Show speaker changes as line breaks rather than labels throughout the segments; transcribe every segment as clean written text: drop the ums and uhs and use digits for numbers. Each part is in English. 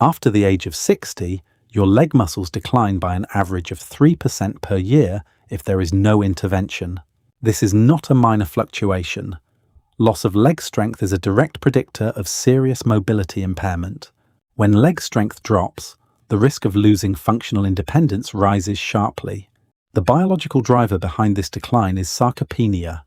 After the age of 60, your leg muscles decline by an average of 3% per year if there is no intervention. This is not a minor fluctuation. Loss of leg strength is a direct predictor of serious mobility impairment. When leg strength drops, the risk of losing functional independence rises sharply. The biological driver behind this decline is sarcopenia,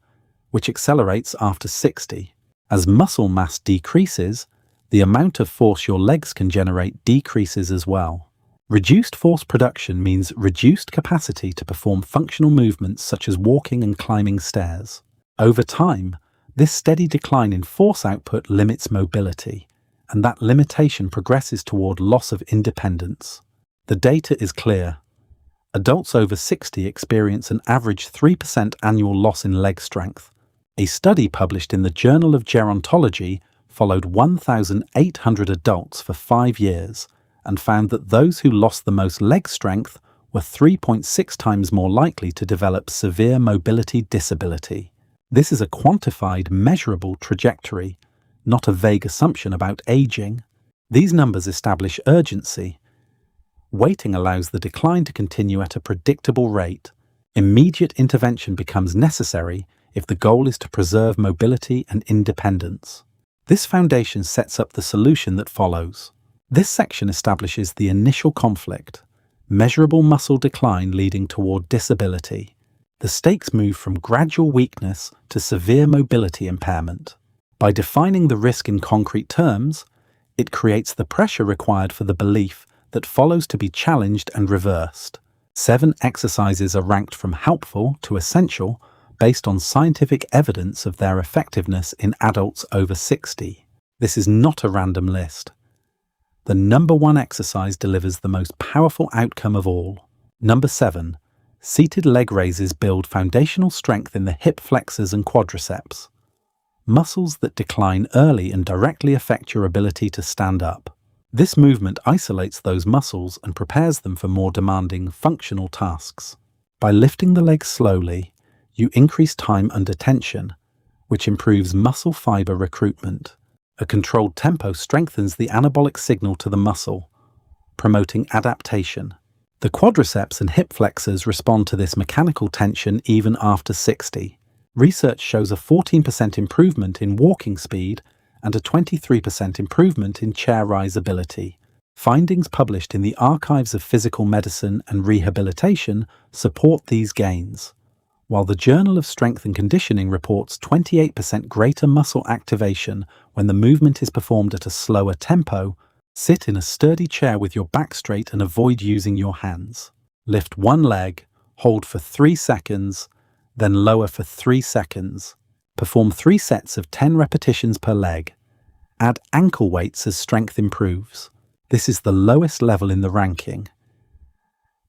which accelerates after 60. As muscle mass decreases, the amount of force your legs can generate decreases as well. Reduced force production means reduced capacity to perform functional movements such as walking and climbing stairs. Over time, this steady decline in force output limits mobility, and that limitation progresses toward loss of independence. The data is clear. Adults over 60 experience an average 3% annual loss in leg strength. A study published in the Journal of Gerontology followed 1,800 adults for 5 years and found that those who lost the most leg strength were 3.6 times more likely to develop severe mobility disability. This is a quantified, measurable trajectory, not a vague assumption about aging. These numbers establish urgency. Waiting allows the decline to continue at a predictable rate. Immediate intervention becomes necessary if the goal is to preserve mobility and independence. This foundation sets up the solution that follows. This section establishes the initial conflict, measurable muscle decline leading toward disability. The stakes move from gradual weakness to severe mobility impairment. By defining the risk in concrete terms, it creates the pressure required for the belief that follows to be challenged and reversed. 7 exercises are ranked from helpful to essential based on scientific evidence of their effectiveness in adults over 60. This is not a random list. The number 1 exercise delivers the most powerful outcome of all. Number 7. Seated leg raises build foundational strength in the hip flexors and quadriceps, muscles that decline early and directly affect your ability to stand up. This movement isolates those muscles and prepares them for more demanding functional tasks. By lifting the legs slowly, you increase time under tension, which improves muscle fiber recruitment. A controlled tempo strengthens the anabolic signal to the muscle, promoting adaptation. The quadriceps and hip flexors respond to this mechanical tension even after 60. Research shows a 14% improvement in walking speed and a 23% improvement in chair rise ability. Findings published in the Archives of Physical Medicine and Rehabilitation support these gains, while the Journal of Strength and Conditioning reports 28% greater muscle activation when the movement is performed at a slower tempo. Sit in a sturdy chair with your back straight and avoid using your hands. Lift one leg, hold for 3 seconds, then lower for 3 seconds. Perform 3 sets of 10 repetitions per leg. Add ankle weights as strength improves. This is the lowest level in the ranking.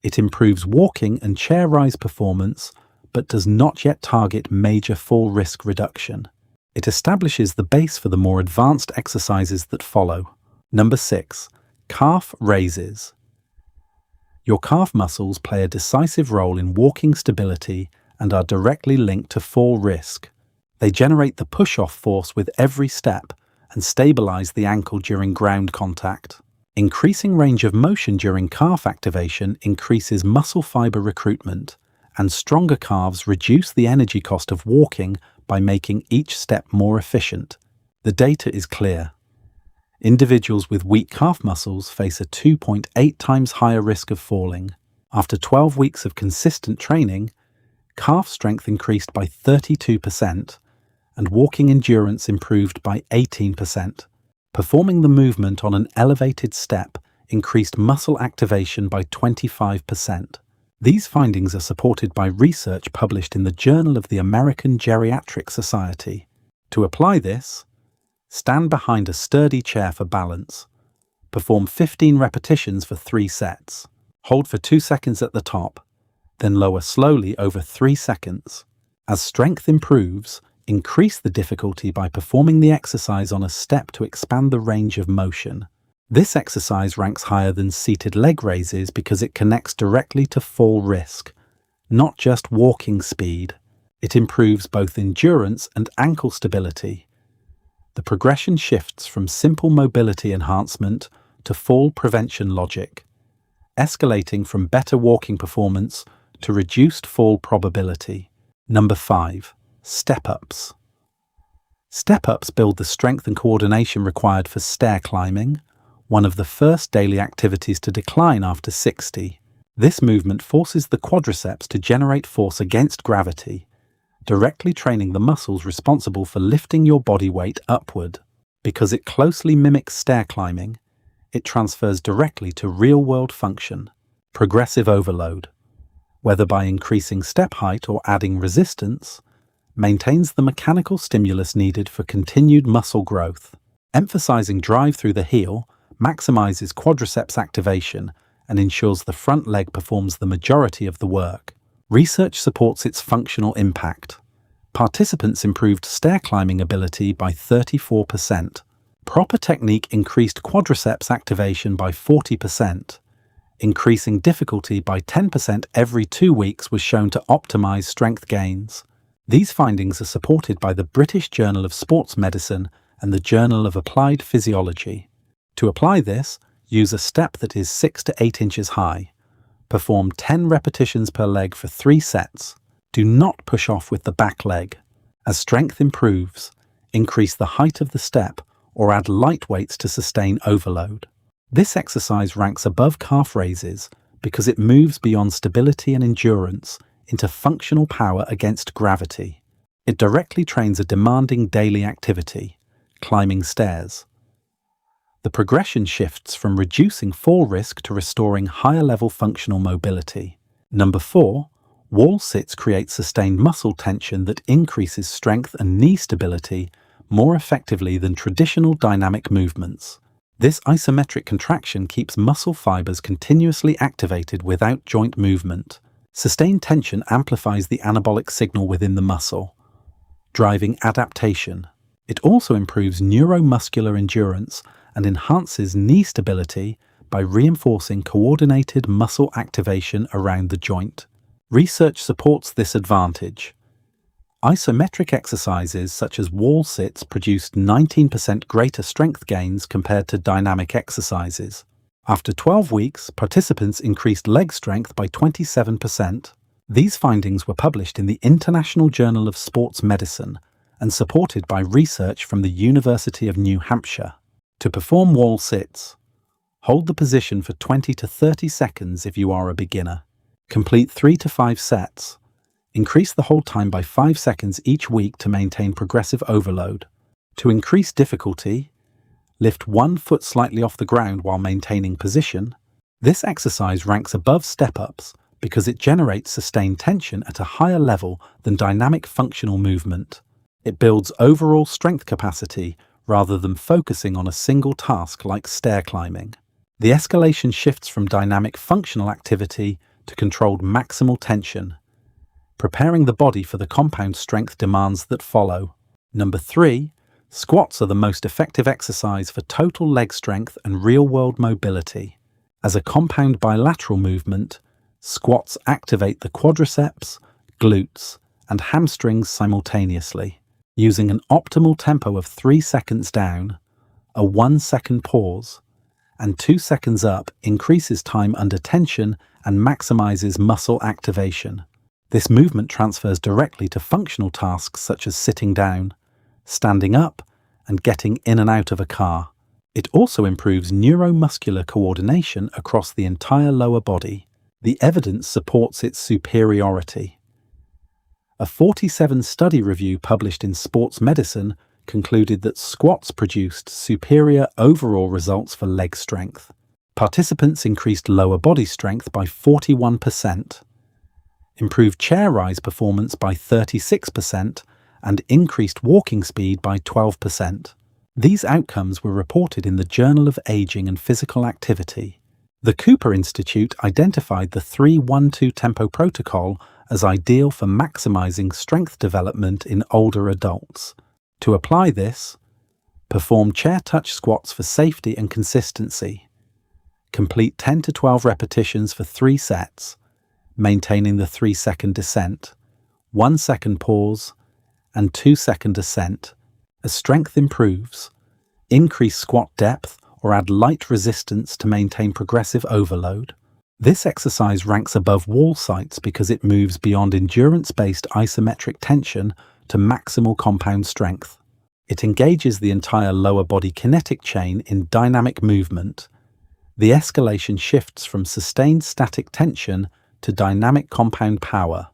It improves walking and chair rise performance, but does not yet target major fall risk reduction. It establishes the base for the more advanced exercises that follow. Number 6. Calf raises. Your calf muscles play a decisive role in walking stability and are directly linked to fall risk. They generate the push-off force with every step and stabilize the ankle during ground contact. Increasing range of motion during calf activation increases muscle fiber recruitment, and stronger calves reduce the energy cost of walking by making each step more efficient. The data is clear. Individuals with weak calf muscles face a 2.8 times higher risk of falling. After 12 weeks of consistent training, calf strength increased by 32%, and walking endurance improved by 18%. Performing the movement on an elevated step increased muscle activation by 25%. These findings are supported by research published in the Journal of the American Geriatric Society. To apply this, stand behind a sturdy chair for balance. Perform 15 repetitions for 3 sets. Hold for 2 seconds at the top, then lower slowly over 3 seconds. As strength improves, increase the difficulty by performing the exercise on a step to expand the range of motion. This exercise ranks higher than seated leg raises because it connects directly to fall risk, not just walking speed. It improves both endurance and ankle stability. The progression shifts from simple mobility enhancement to fall prevention logic, escalating from better walking performance to reduced fall probability. Number 5. Step-ups. Step-ups build the strength and coordination required for stair climbing, one of the first daily activities to decline after 60. This movement forces the quadriceps to generate force against gravity, directly training the muscles responsible for lifting your body weight upward. Because it closely mimics stair climbing, it transfers directly to real-world function, progressive overload, whether by increasing step height or adding resistance, maintains the mechanical stimulus needed for continued muscle growth. Emphasizing drive through the heel maximizes quadriceps activation and ensures the front leg performs the majority of the work. Research supports its functional impact. Participants improved stair climbing ability by 34%. Proper technique increased quadriceps activation by 40%. Increasing difficulty by 10% every 2 weeks was shown to optimize strength gains. These findings are supported by the British Journal of Sports Medicine and the Journal of Applied Physiology. To apply this, use a step that is 6 to 8 inches high. Perform 10 repetitions per leg for 3 sets. Do not push off with the back leg. As strength improves, increase the height of the step or add light weights to sustain overload. This exercise ranks above calf raises because it moves beyond stability and endurance into functional power against gravity. It directly trains a demanding daily activity, climbing stairs. The progression shifts from reducing fall risk to restoring higher-level functional mobility. Number 4. Wall sits create sustained muscle tension that increases strength and knee stability more effectively than traditional dynamic movements. This isometric contraction keeps muscle fibers continuously activated without joint movement. Sustained tension amplifies the anabolic signal within the muscle, driving adaptation. It also improves neuromuscular endurance and enhances knee stability by reinforcing coordinated muscle activation around the joint. Research supports this advantage. Isometric exercises such as wall sits produced 19% greater strength gains compared to dynamic exercises. After 12 weeks, participants increased leg strength by 27%. These findings were published in the International Journal of Sports Medicine and supported by research from the University of New Hampshire. To perform wall sits, hold the position for 20 to 30 seconds if you are a beginner. Complete 3 to 5 sets. Increase the hold time by 5 seconds each week to maintain progressive overload. To increase difficulty, lift 1 foot slightly off the ground while maintaining position. This exercise ranks above step-ups because it generates sustained tension at a higher level than dynamic functional movement. It builds overall strength capacity rather than focusing on a single task like stair climbing. The escalation shifts from dynamic functional activity to controlled maximal tension, preparing the body for the compound strength demands that follow. Number 3. Squats are the most effective exercise for total leg strength and real-world mobility. As a compound bilateral movement, squats activate the quadriceps, glutes, and hamstrings simultaneously. Using an optimal tempo of 3 seconds down, a 1-second pause, and 2 seconds up increases time under tension and maximizes muscle activation. This movement transfers directly to functional tasks such as sitting down, standing up, and getting in and out of a car. It also improves neuromuscular coordination across the entire lower body. The evidence supports its superiority. A 47-study review published in Sports Medicine concluded that squats produced superior overall results for leg strength. Participants increased lower body strength by 41%, improved chair rise performance by 36%, and increased walking speed by 12%. These outcomes were reported in the Journal of Aging and Physical Activity. The Cooper Institute identified the 3-1-2 tempo protocol as ideal for maximizing strength development in older adults. To apply this, perform chair touch squats for safety and consistency. Complete 10 to 12 repetitions for 3 sets, maintaining the 3-second descent, 1-second pause, and 2-second ascent. As strength improves, increase squat depth or add light resistance to maintain progressive overload. This exercise ranks above wall sites because it moves beyond endurance-based isometric tension to maximal compound strength. It engages the entire lower body kinetic chain in dynamic movement. The escalation shifts from sustained static tension to dynamic compound power,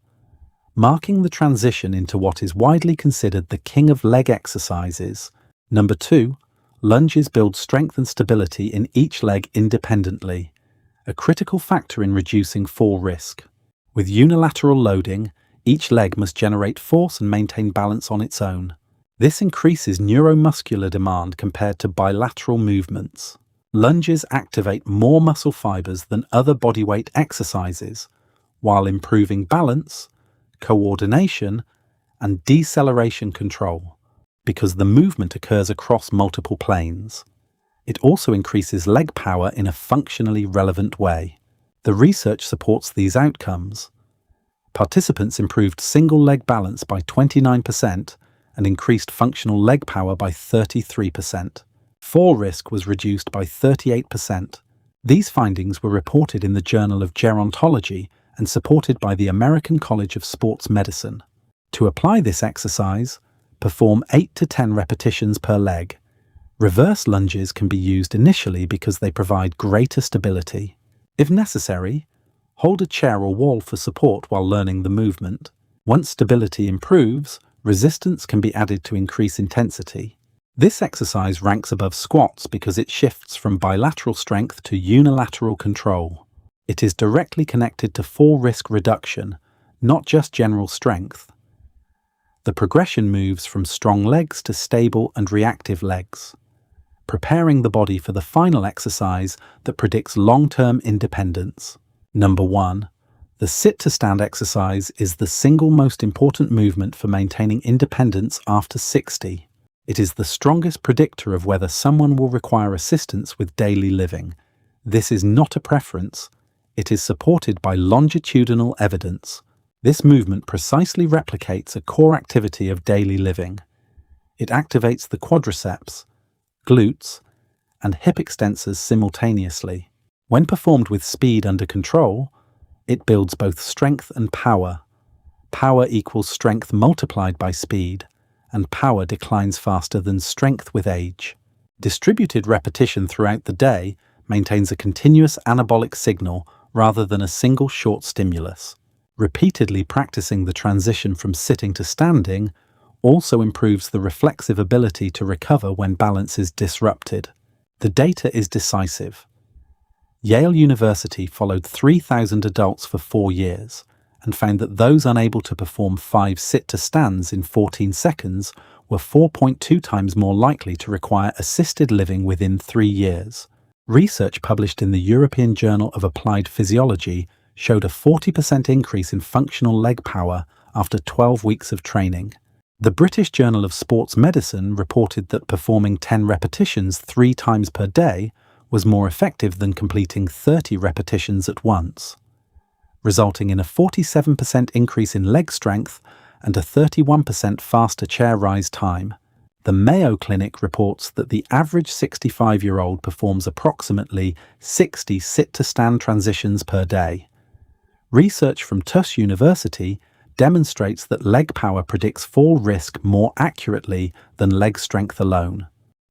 marking the transition into what is widely considered the king of leg exercises. Number 2, lunges build strength and stability in each leg independently, a critical factor in reducing fall risk. With unilateral loading, each leg must generate force and maintain balance on its own. This increases neuromuscular demand compared to bilateral movements. Lunges activate more muscle fibers than other bodyweight exercises, while improving balance, coordination, and deceleration control, because the movement occurs across multiple planes. It also increases leg power in a functionally relevant way. The research supports these outcomes. Participants improved single leg balance by 29% and increased functional leg power by 33%. Fall risk was reduced by 38%. These findings were reported in the Journal of Gerontology and supported by the American College of Sports Medicine. To apply this exercise, perform 8 to 10 repetitions per leg. Reverse lunges can be used initially because they provide greater stability. If necessary, hold a chair or wall for support while learning the movement. Once stability improves, resistance can be added to increase intensity. This exercise ranks above squats because it shifts from bilateral strength to unilateral control. It is directly connected to fall risk reduction, not just general strength. The progression moves from strong legs to stable and reactive legs, preparing the body for the final exercise that predicts long-term independence. Number 1. The sit-to-stand exercise is the single most important movement for maintaining independence after 60. It is the strongest predictor of whether someone will require assistance with daily living. This is not a preference. It is supported by longitudinal evidence. This movement precisely replicates a core activity of daily living. It activates the quadriceps, glutes, and hip extensors simultaneously. When performed with speed under control, it builds both strength and power. Power equals strength multiplied by speed, and power declines faster than strength with age. Distributed repetition throughout the day maintains a continuous anabolic signal rather than a single short stimulus. Repeatedly practicing the transition from sitting to standing also improves the reflexive ability to recover when balance is disrupted. The data is decisive. Yale University followed 3,000 adults for 4 years and found that those unable to perform 5 sit-to-stands in 14 seconds were 4.2 times more likely to require assisted living within 3 years. Research published in the European Journal of Applied Physiology showed a 40% increase in functional leg power after 12 weeks of training. The British Journal of Sports Medicine reported that performing 10 repetitions 3 times per day was more effective than completing 30 repetitions at once, resulting in a 47% increase in leg strength and a 31% faster chair rise time. The Mayo Clinic reports that the average 65-year-old performs approximately 60 sit-to-stand transitions per day. Research from Tufts University demonstrates that leg power predicts fall risk more accurately than leg strength alone.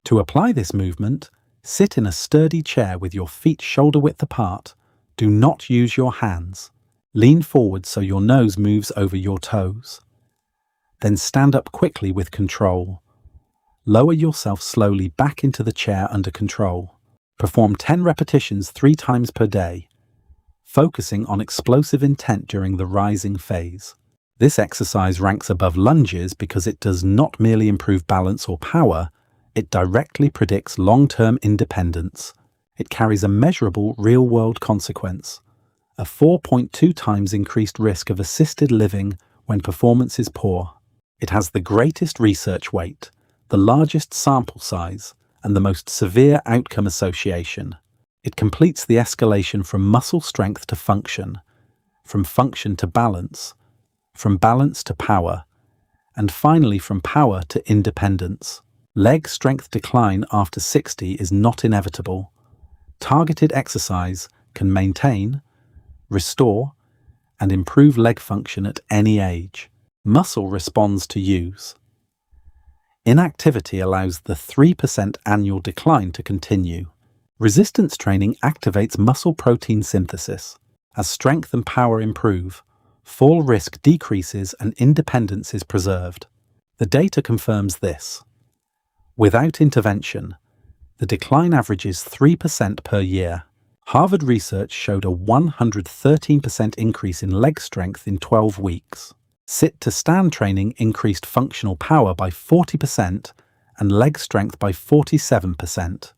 To apply this movement, sit in a sturdy chair with your feet shoulder-width apart. Do not use your hands. Lean forward so your nose moves over your toes. Then stand up quickly with control. Lower yourself slowly back into the chair under control. Perform 10 repetitions 3 times per day, focusing on explosive intent during the rising phase. This exercise ranks above lunges because it does not merely improve balance or power, it directly predicts long-term independence. It carries a measurable real-world consequence, a 4.2 times increased risk of assisted living when performance is poor. It has the greatest research weight, the largest sample size, and the most severe outcome association. It completes the escalation from muscle strength to function, from function to balance, from balance to power, and finally from power to independence. Leg strength decline after 60 is not inevitable. Targeted exercise can maintain, restore, and improve leg function at any age. Muscle responds to use. Inactivity allows the 3% annual decline to continue. Resistance training activates muscle protein synthesis. As strength and power improve, fall risk decreases and independence is preserved. The data confirms this. Without intervention, the decline averages 3% per year. Harvard research showed a 113% increase in leg strength in 12 weeks. Sit-to-stand training increased functional power by 40% and leg strength by 47%.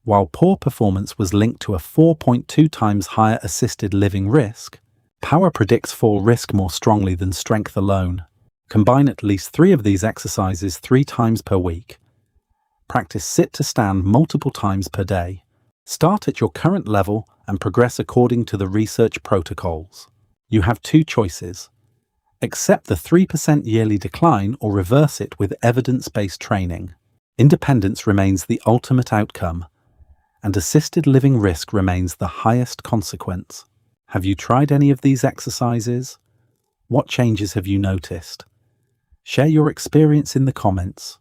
While poor performance was linked to a 4.2 times higher assisted living risk, power predicts fall risk more strongly than strength alone. Combine at least 3 of these exercises 3 times per week. Practice sit-to-stand multiple times per day. Start at your current level and progress according to the research protocols. You have 2 choices. Accept the 3% yearly decline or reverse it with evidence-based training. Independence remains the ultimate outcome, and assisted living risk remains the highest consequence. Have you tried any of these exercises? What changes have you noticed? Share your experience in the comments.